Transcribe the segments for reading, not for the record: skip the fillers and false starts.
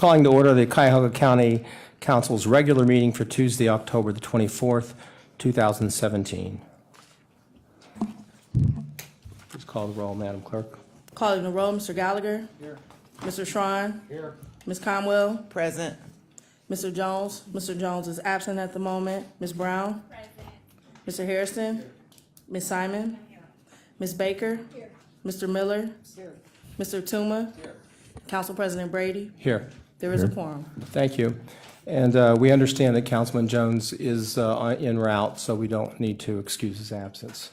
calling to order the Cuyahoga County Council's regular meeting for Tuesday, October the 24th, 2017. Please call the roll, Madam Clerk. Calling the roll, Mr. Gallagher. Here. Mr. Schrein. Here. Ms. Conwell. Present. Mr. Jones. Mr. Jones is absent at the moment. Ms. Brown. Present. Mr. Hairston. Ms. Simon. Ms. Baker. Here. Mr. Miller. Mr. Tuma. Council President Brady. Here. There is a quorum. Thank you. And we understand that Councilman Jones is en route, so we don't need to excuse his absence.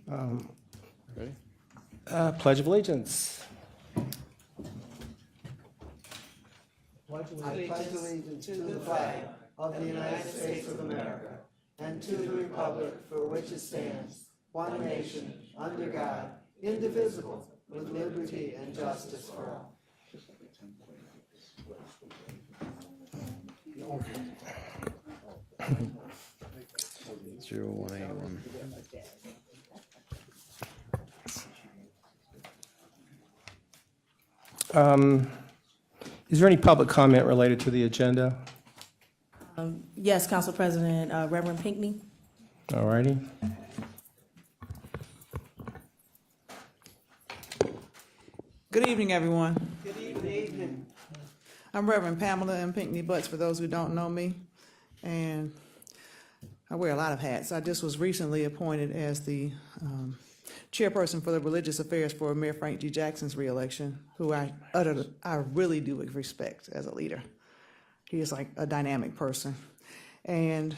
Ready? Pledge of Allegiance. I pledge allegiance to the flag of the United States of America and to the republic for which it stands, one nation, under God, indivisible, with liberty and justice for all. 0181. Is there any public comment related to the agenda? Yes, Council President, Reverend Pinckney. All righty. Good evening, everyone. Good evening. I'm Reverend Pamela M. Pinckney Butts, for those who don't know me, and I wear a lot of hats. I just was recently appointed as the chairperson for the Religious Affairs for Mayor Frank G. Jackson's reelection, who I really do respect as a leader. He is like a dynamic person. And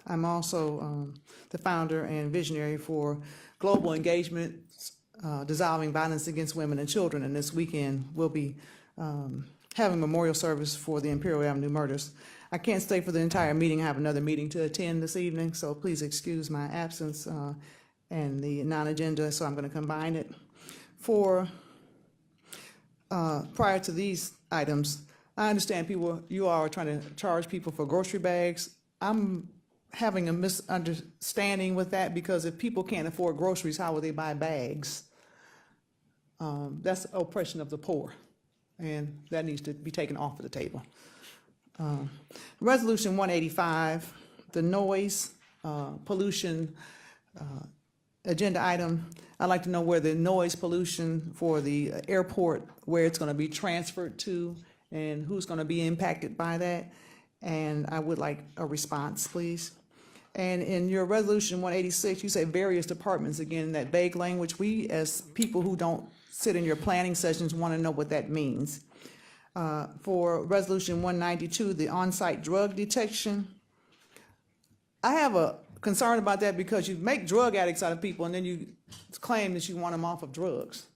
I'm also the founder and visionary for Global Engagement Dissolving Violence Against Women and Children, and this weekend we'll be having a memorial service for the Imperial Avenue murders. I can't stay for the entire meeting. I have another meeting to attend this evening, so please excuse my absence and the non-agenda, so I'm going to combine it. Prior to these items, I understand you all are trying to charge people for grocery bags. I'm having a misunderstanding with that, because if people can't afford groceries, how will they buy bags? That's oppression of the poor, and that needs to be taken off of the table. Resolution 185, the noise pollution agenda item. I'd like to know where the noise pollution for the airport, where it's going to be transferred to, and who's going to be impacted by that. And I would like a response, please. And in your resolution 186, you say various departments. Again, that vague language. We, as people who don't sit in your planning sessions, want to know what that means. For resolution 192, the on-site drug detection, I have a concern about that, because you make drug addicts out of people and then you claim that you want them off of drugs.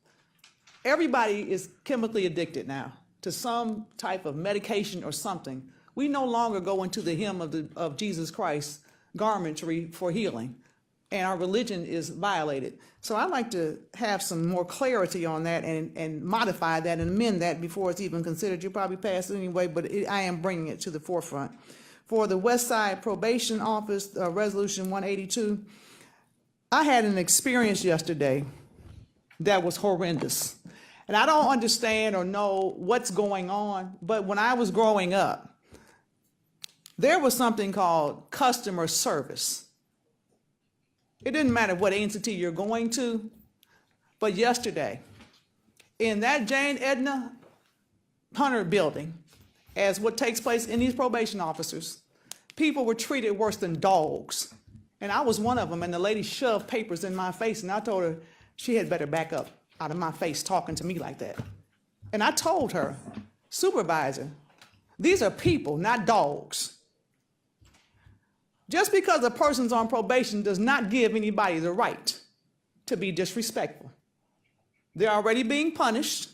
Everybody is chemically addicted now to some type of medication or something. We no longer go into the hymn of Jesus Christ garmentry for healing, and our religion is violated. So I'd like to have some more clarity on that and modify that and amend that before it's even considered. You probably passed it anyway, but I am bringing it to the forefront. For the West Side Probation Office, resolution 182, I had an experience yesterday that was horrendous. And I don't understand or know what's going on, but when I was growing up, there was something called customer service. It didn't matter what entity you're going to, but yesterday, in that Jane Edna Hunter building, as what takes place in these probation officers, people were treated worse than dogs. And I was one of them, and the lady shoved papers in my face, and I told her she had better back up out of my face talking to me like that. And I told her, supervisor, these are people, not dogs. Just because a person's on probation does not give anybody the right to be disrespectful. They're already being punished.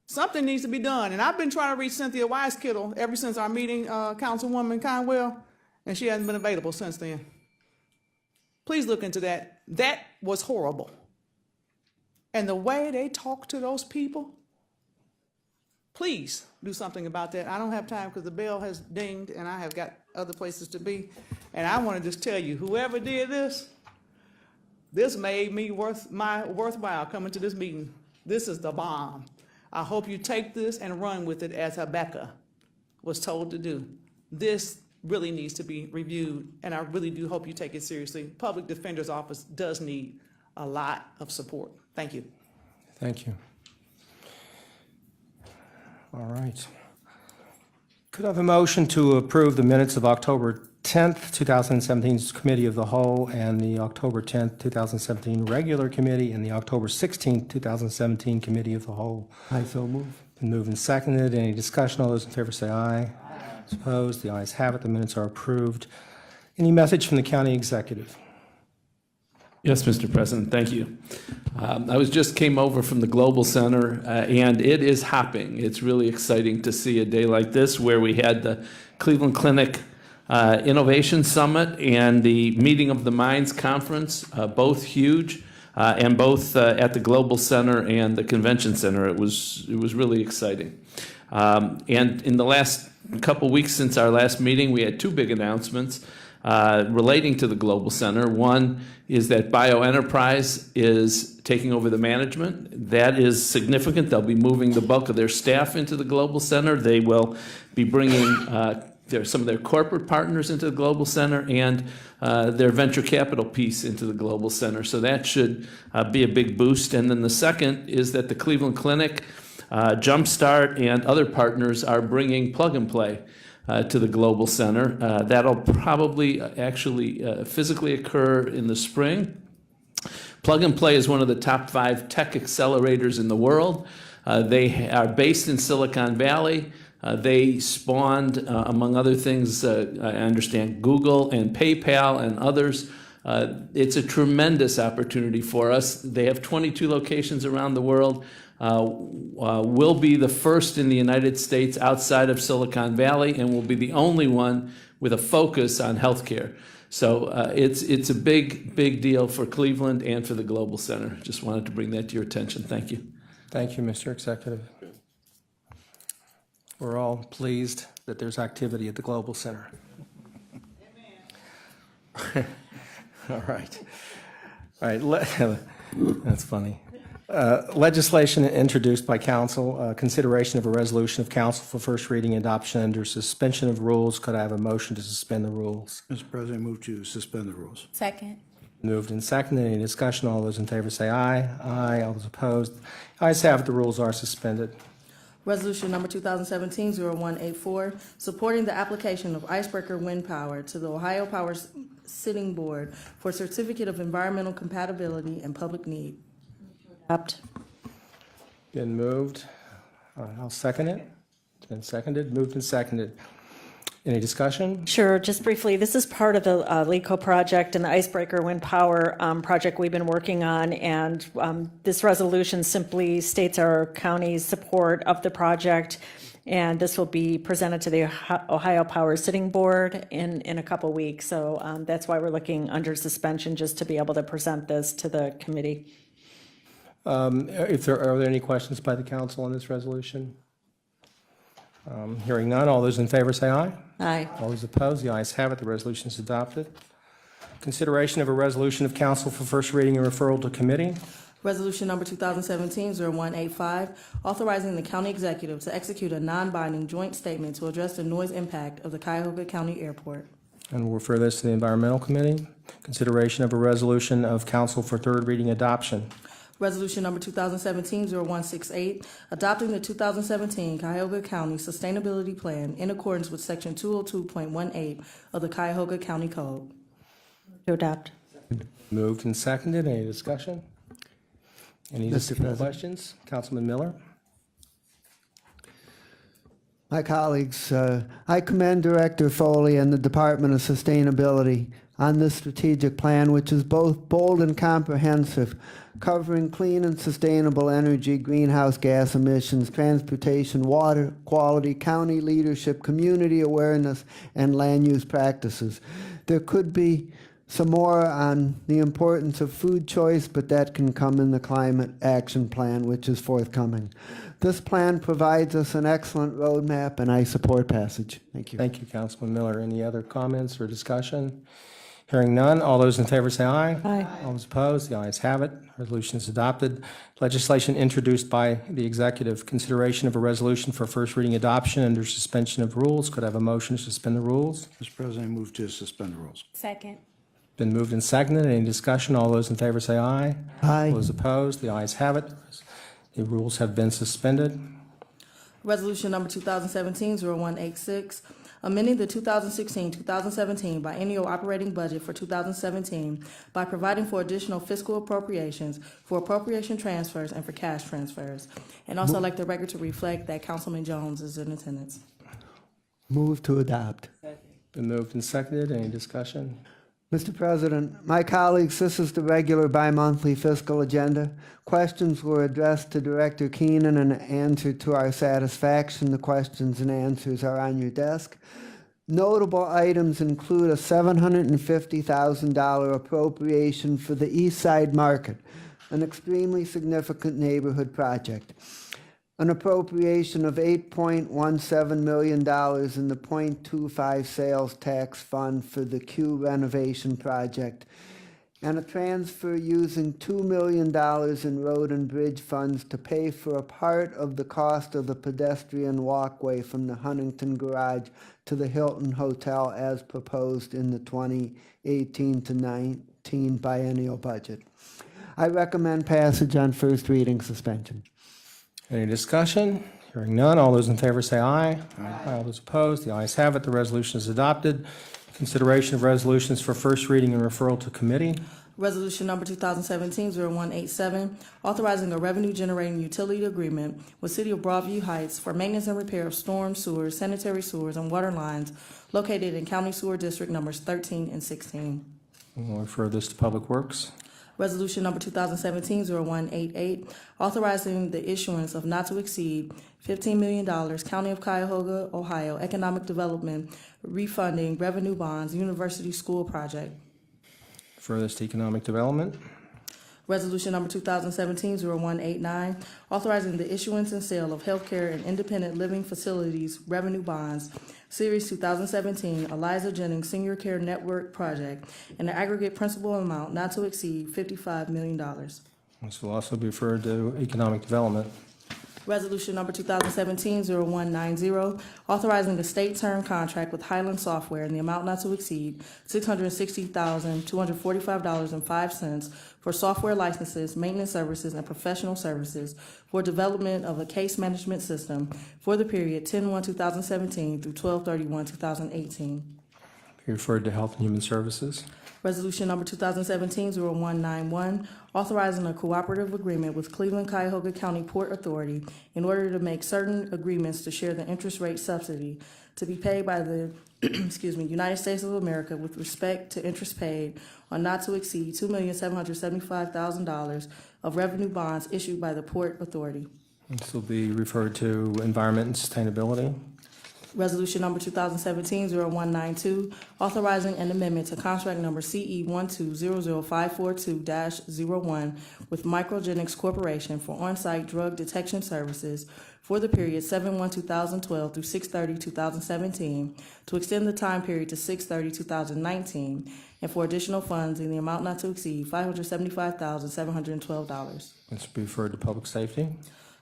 Something needs to be done. And I've been trying to reach Cynthia Wise-Kittle ever since our meeting, Councilwoman Conwell, and she hasn't been available since then. Please look into that. That was horrible. And the way they talk to those people, please do something about that. I don't have time because the bell has dinged and I have got other places to be. And I want to just tell you, whoever did this made me worthwhile coming to this meeting. This is the bomb. I hope you take this and run with it as Habakkuk was told to do. This really needs to be reviewed, and I really do hope you take it seriously. Public Defender's Office does need a lot of support. Thank you. Thank you. All right. Could I have a motion to approve the minutes of October 10th, 2017's Committee of the Whole, and the October 10th, 2017 Regular Committee, and the October 16th, 2017 Committee of the Whole? I so move. Been moved and seconded. Any discussion? All those in favor say aye. Opposed? The ayes have it. The minutes are approved. Any message from the county executive? Yes, Mr. President, thank you. I just came over from the Global Center, and it is hopping. It's really exciting to see a day like this where we had the Cleveland Clinic Innovation Summit and the Meeting of the Minds Conference, both huge, and both at the Global Center and the Convention Center. It was really exciting. And in the last couple weeks since our last meeting, we had two big announcements relating to the Global Center. One is that BioEnterprise is taking over the management. That is significant. They'll be moving the bulk of their staff into the Global Center. They will be bringing some of their corporate partners into the Global Center and their venture capital piece into the Global Center. So that should be a big boost. And then the second is that the Cleveland Clinic, Jumpstart, and other partners are bringing Plug and Play to the Global Center. That'll probably actually physically occur in the spring. Plug and Play is one of the top 5 tech accelerators in the world. They are based in Silicon Valley. They spawned, among other things, I understand, Google and PayPal and others. It's a tremendous opportunity for us. They have 22 locations around the world. Will be the first in the United States outside of Silicon Valley, and will be the only one with a focus on healthcare. So it's a big deal for Cleveland and for the Global Center. Just wanted to bring that to your attention. Thank you. Thank you, Mr. Executive. We're all pleased that there's activity at the Global Center. All right. That's funny. Legislation introduced by council, consideration of a resolution of council for first reading and adoption under suspension of rules. Could I have a motion to suspend the rules? Mr. President, I move to suspend the rules. Second. Moved and seconded. Any discussion? All those in favor say aye. Aye. All those opposed? Ayes have it. The rules are suspended. Resolution number 2017-0184, supporting the application of Icebreaker Wind Power to the Ohio Power Sitting Board for Certificate of Environmental Compatibility and Public Need. Adopt. Been moved. I'll second it. It's been seconded. Moved and seconded. Any discussion? Sure, just briefly, this is part of the LECO project and the Icebreaker Wind Power project we've been working on, and this resolution simply states our county's support of the project, and this will be presented to the Ohio Power Sitting Board in a couple weeks, so that's why we're looking under suspension, just to be able to present this to the committee. Are there any questions by the council on this resolution? Hearing none, all those in favor say aye. Aye. All those opposed, the ayes have it. The resolution is adopted. Consideration of a resolution of council for first reading and referral to committee. Resolution number 2017-0185, authorizing the county executive to execute a non-binding joint statement to address the noise impact of the Cuyahoga County Airport. And we'll refer this to the environmental committee. Consideration of a resolution of council for third reading adoption. Resolution number 2017-0168, adopting the 2017 Cuyahoga County Sustainability Plan in accordance with Section 202.18 of the Cuyahoga County Code. To adopt. Moved and seconded. Any discussion? Any Mr. President. questions? Councilman Miller? My colleagues, I commend Director Foley and the Department of Sustainability on this strategic plan, which is both bold and comprehensive, covering clean and sustainable energy, greenhouse gas emissions, transportation, water quality, county leadership, community awareness, and land use practices. There could be some more on the importance of food choice, but that can come in the Climate Action Plan, which is forthcoming. This plan provides us an excellent roadmap, and I support passage. Thank you. Thank you, Councilman Miller. Any other comments or discussion? Hearing none, all those in favor say aye. Aye. All those opposed, the ayes have it. Resolution is adopted. Legislation introduced by the executive, consideration of a resolution for first reading adoption under suspension of rules. Could I have a motion to suspend the rules? Mr. President, I move to suspend the rules. Second. Been moved and seconded. Any discussion? All those in favor say aye. Aye. All those opposed, the ayes have it. The rules have been suspended. Resolution number 2017-0186, amending the 2016-2017 biennial operating budget for 2017 by providing for additional fiscal appropriations for appropriation transfers and for cash transfers. And also, I'd like the record to reflect that Councilman Jones is in attendance. Move to adopt. Been moved and seconded. Any discussion? Mr. President, my colleagues, this is the regular bi-monthly fiscal agenda. Questions were addressed to Director Keenan and answered to our satisfaction. The questions and answers are on your desk. Notable items include a $750,000 appropriation for the East Side Market, an extremely significant neighborhood project. An appropriation of $8.17 million in the .25 sales tax fund for the Q renovation project, and a transfer using $2 million in road and bridge funds to pay for a part of the cost of the pedestrian walkway from the Huntington Garage to the Hilton Hotel as proposed in the 2018-19 biennial budget. I recommend passage on first reading suspension. Any discussion? Hearing none, all those in favor say aye. Aye. All those opposed, the ayes have it. The resolution is adopted. Consideration of resolutions for first reading and referral to committee. Resolution number 2017-0187, authorizing a revenue-generating utility agreement with City of Broadview Heights for maintenance and repair of storm sewers, sanitary sewers, and water lines located in County Sewer District numbers 13 and 16. We'll refer this to Public Works. Resolution number 2017-0188, authorizing the issuance of not to exceed $15 million County of Cuyahoga, Ohio Economic Development Refunding Revenue Bonds University School Project. Refer this to Economic Development. Resolution number 2017-0189, authorizing the issuance and sale of healthcare and independent living facilities revenue bonds, Series 2017 Eliza Jennings Senior Care Network Project, in the aggregate principal amount not to exceed $55 million. This will also be referred to Economic Development. Resolution number 2017-0190, authorizing a state term contract with Highland Software in the amount not to exceed $660,245.05 for software licenses, maintenance services, and professional services for development of a case management system for the period 10/1/2017 through 12/31/2018. Be referred to Health and Human Services. Resolution number 2017-0191, authorizing a cooperative agreement with Cleveland Cuyahoga County Port Authority in order to make certain agreements to share the interest rate subsidy to be paid by the United States of America with respect to interest paid on not to exceed $2,775,000 of revenue bonds issued by the Port Authority. This will be referred to Environment and Sustainability. Resolution number 2017-0192, authorizing an amendment to contract number CE 1200542-01 with Microgenics Corporation for on-site drug detection services for the period 7/1/2012 through 6/30/2017, to extend the time period to 6/30/2019, and for additional funds in the amount not to exceed $575,712. This will be referred to Public Safety.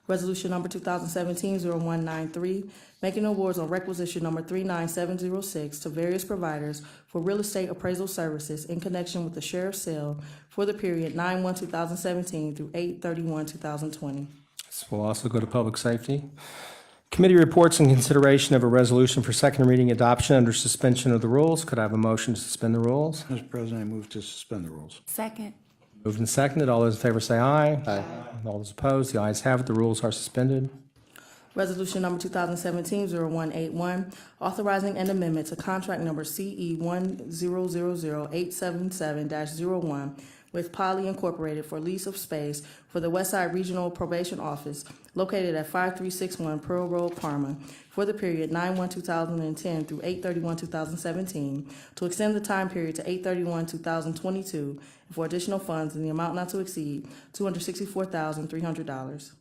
Resolution number 2017-0193, making awards on requisition number 39706 to various providers for real estate appraisal services in connection with the sheriff's sale for the period 9/1/2017 through 8/31/2020. This will also go to Public Safety. Committee reports and consideration of a resolution for second reading adoption under suspension of the rules. Could I have a motion to suspend the rules? Mr. President, I move to suspend the rules. Second. Moved and seconded. All those in favor say aye. Aye. All those opposed, the ayes have it. The rules are suspended. Resolution number 2017-0181, authorizing an amendment to contract number CE 1000877-01 with Poly Incorporated for lease of space for the Westside Regional Probation Office located at 5361 Pearl Road, Parma, for the period 9/1/2010 through 8/31/2017, to extend the time period to 8/31/2022, and for additional funds in the amount not to exceed $264,300.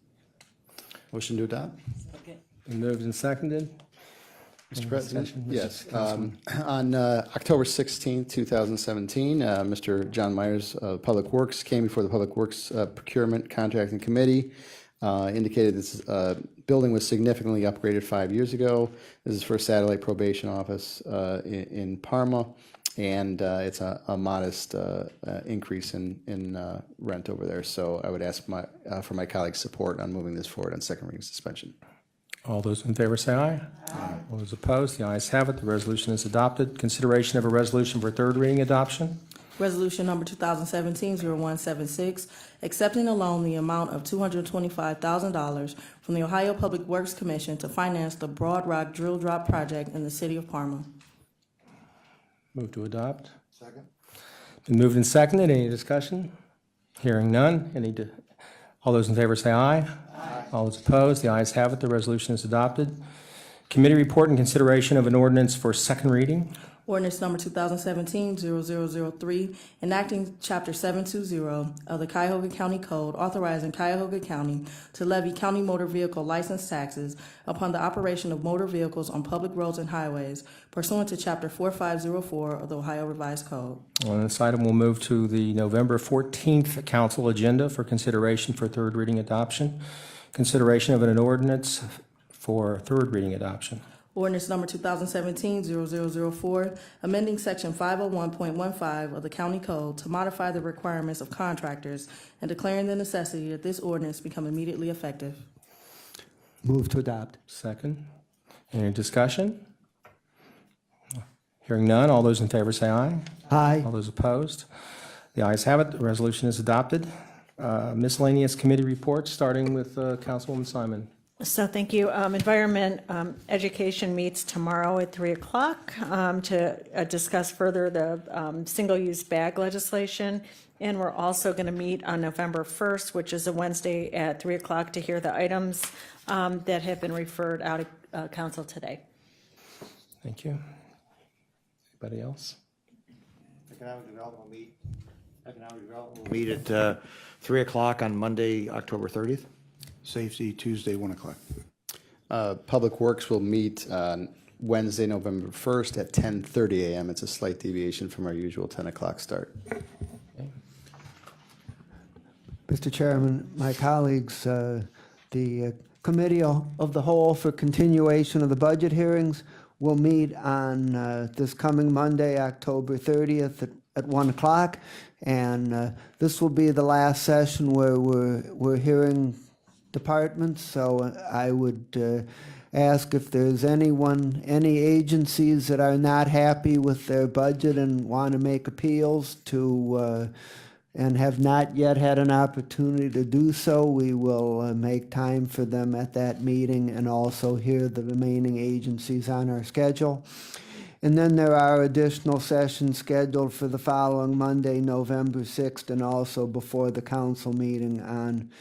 Motion to adopt? Been moved and seconded. Any Mr. President? discussion? Mr. Yes. Councilman? On October 16, 2017, Mr. John Myers of Public Works came before the Public Works Procurement Contracting Committee, indicated this building was significantly upgraded 5 years ago. This is for a satellite probation office in Parma, and it's a modest increase in rent over there. So I would ask for my colleagues' support on moving this forward on second reading suspension. All those in favor say aye. Aye. All those opposed, the ayes have it. The resolution is adopted. Consideration of a resolution for third reading adoption. Resolution number 2017-0176, accepting a loan in the amount of $225,000 from the Ohio Public Works Commission to finance the Broad Rock Drill Drop project in the city of Parma. Move to adopt. Second. Been moved and seconded. Any discussion? Hearing none. All those in favor say aye. Aye. All those opposed, the ayes have it. The resolution is adopted. Committee report and consideration of an ordinance for second reading. Ordinance number 2017-0003, enacting Chapter 720 of the Cuyahoga County Code, authorizing Cuyahoga County to levy county motor vehicle license taxes upon the operation of motor vehicles on public roads and highways pursuant to Chapter 4504 of the Ohio Revised Code. On this item, we'll move to the November 14th council agenda for consideration for third reading adoption. Consideration of an ordinance for third reading adoption. Ordinance number 2017-0004, amending Section 501.15 of the County Code to modify the requirements of contractors and declaring the necessity that this ordinance become immediately effective. Move to adopt. Second. Any discussion? Hearing none. All those in favor say aye. Aye. All those opposed? The ayes have it. The resolution is adopted. Miscellaneous committee reports, starting with Councilwoman Simon. So thank you. Environment Education meets tomorrow at 3 o'clock to discuss further the single-use bag legislation. And we're also going to meet on November 1st, which is a Wednesday at 3 o'clock to hear the items that have been referred out of council today. Thank you. Anybody else? Economic Development will meet at 3 o'clock on Monday, October 30th. Safety, Tuesday, 1 o'clock. Public Works will meet on Wednesday, November 1st at 10:30 a.m. It's a slight deviation from our usual 10 o'clock start. Mr. Chairman, my colleagues, the Committee of the Whole for continuation of the budget hearings will meet on this coming Monday, October 30th at 1 o'clock. And this will be the last session where we're hearing departments, so I would ask if there's any agencies that are not happy with their budget and want to make appeals to, and have not yet had an opportunity to do so, we will make time for them at that meeting and also hear the remaining agencies on our schedule. And then there are additional sessions scheduled for the following Monday, November 6th, and also before the council meeting on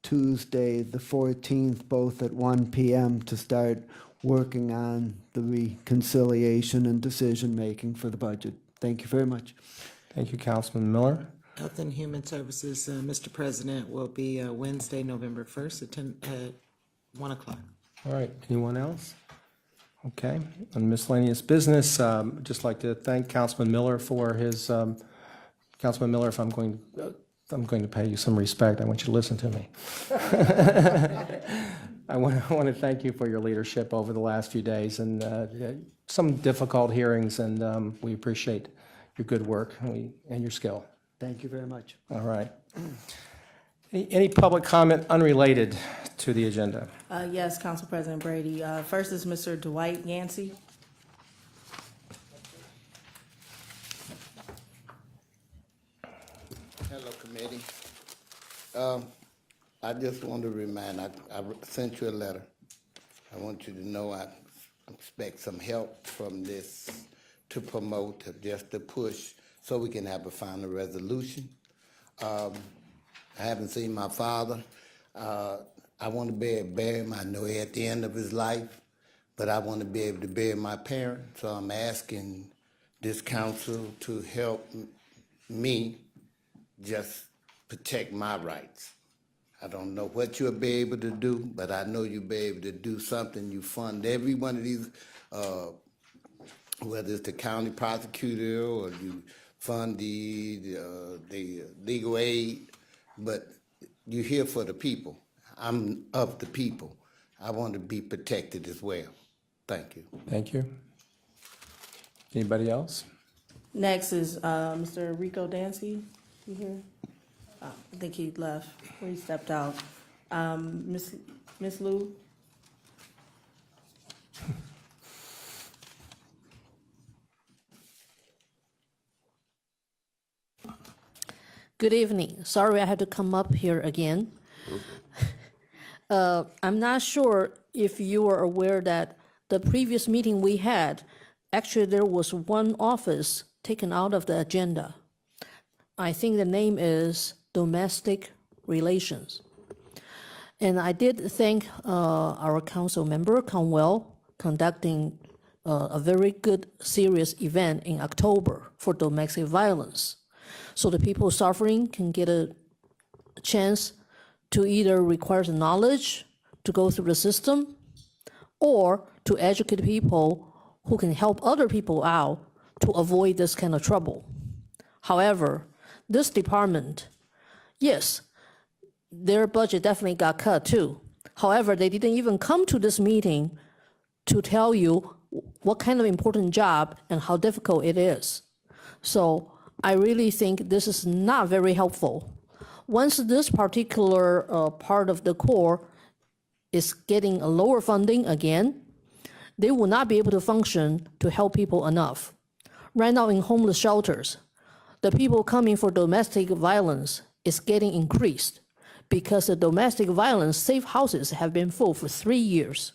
Tuesday, the 14th, both at 1 p.m. to start working on the reconciliation and decision-making for the budget. Thank you very much. Thank you, Councilman Miller. Health and Human Services, Mr. President, will be Wednesday, November 1st at 1 o'clock. All right, anyone else? Okay, on miscellaneous business, just like to thank Councilman Miller for his, Councilman Miller, if I'm going to pay you some respect, I want you to listen to me. I want to thank you for your leadership over the last few days and some difficult hearings, and we appreciate your good work and your skill. Thank you very much. All right. Any public comment unrelated to the agenda? Yes, Council President Brady. First is Mr. Dwight Yancey. Hello, committee. I just want to remind, I sent you a letter. I want you to know I expect some help from this to promote, just to push, so we can have a final resolution. I haven't seen my father. I want to bury him. I know he's at the end of his life, but I want to be able to bury my parents. So I'm asking this council to help me just protect my rights. I don't know what you'll be able to do, but I know you'll be able to do something. You fund every one of these, whether it's the county prosecutor or you fund the legal aid, but you're here for the people. I'm of the people. I want to be protected as well. Thank you. Thank you. Anybody else? Next is Mr. Rico Dansky. You here? I think he left, or he stepped out. Miss Lou? Good evening. Sorry I had to come up here again. I'm not sure if you are aware that the previous meeting we had, actually there was one office taken out of the agenda. I think the name is Domestic Relations. And I did thank our council member, Conwell, conducting a very good, serious event in October for domestic violence. So the people suffering can get a chance to either require the knowledge to go through the system or to educate people who can help other people out to avoid this kind of trouble. However, this department, yes, their budget definitely got cut too. However, they didn't even come to this meeting to tell you what kind of important job and how difficult it is. So I really think this is not very helpful. Once this particular part of the Corps is getting a lower funding again, they will not be able to function to help people enough. Right now in homeless shelters, the people coming for domestic violence is getting increased because the domestic violence safe houses have been full for 3 years.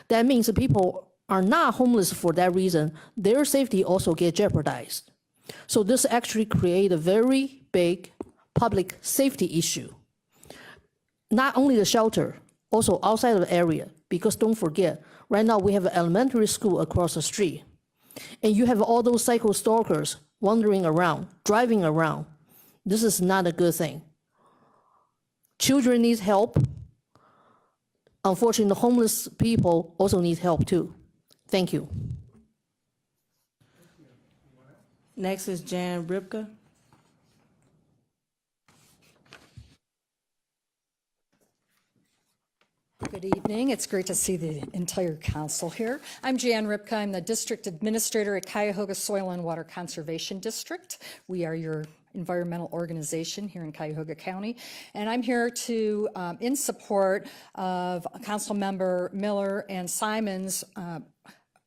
That means the people are not homeless for that reason. Their safety also get jeopardized. So this actually creates a very big public safety issue. Not only the shelter, also outside of the area, because don't forget, right now we have an elementary school across the street. And you have all those psycho stalkers wandering around, driving around. This is not a good thing. Children need help. Unfortunately, the homeless people also need help too. Thank you. Next is Jan Ripka. Good evening. It's great to see the entire council here. I'm Jan Ripka. I'm the district administrator at Cuyahoga Soil and Water Conservation District. We are your environmental organization here in Cuyahoga County. And I'm here to, in support of Council Member Miller and Simon's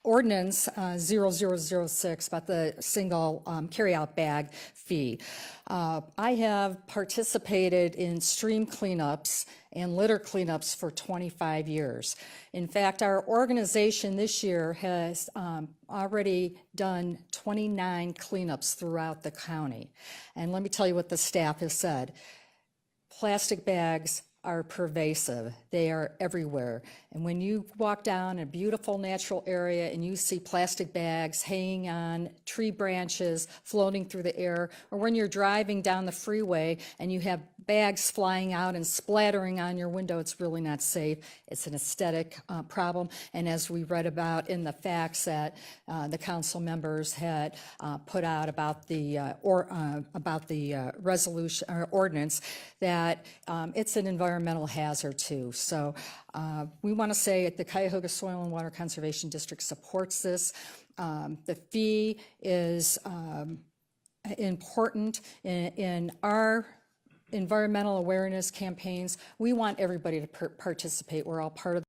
Ordinance 0006 about the single carryout bag fee. I have participated in stream cleanups and litter cleanups for 25 years. In fact, our organization this year has already done 29 cleanups throughout the county. And let me tell you what the staff has said. Plastic bags are pervasive. They are everywhere. And when you walk down a beautiful natural area and you see plastic bags hanging on tree branches, floating through the air, or when you're driving down the freeway and you have bags flying out and splattering on your window, it's really not safe. It's an aesthetic problem. And as we read about in the facts that the council members had put out about the resolution or ordinance, that it's an environmental hazard too. So we want to say that the Cuyahoga Soil and Water Conservation District supports this. The fee is important in our environmental awareness campaigns. We want everybody to participate. We're all part of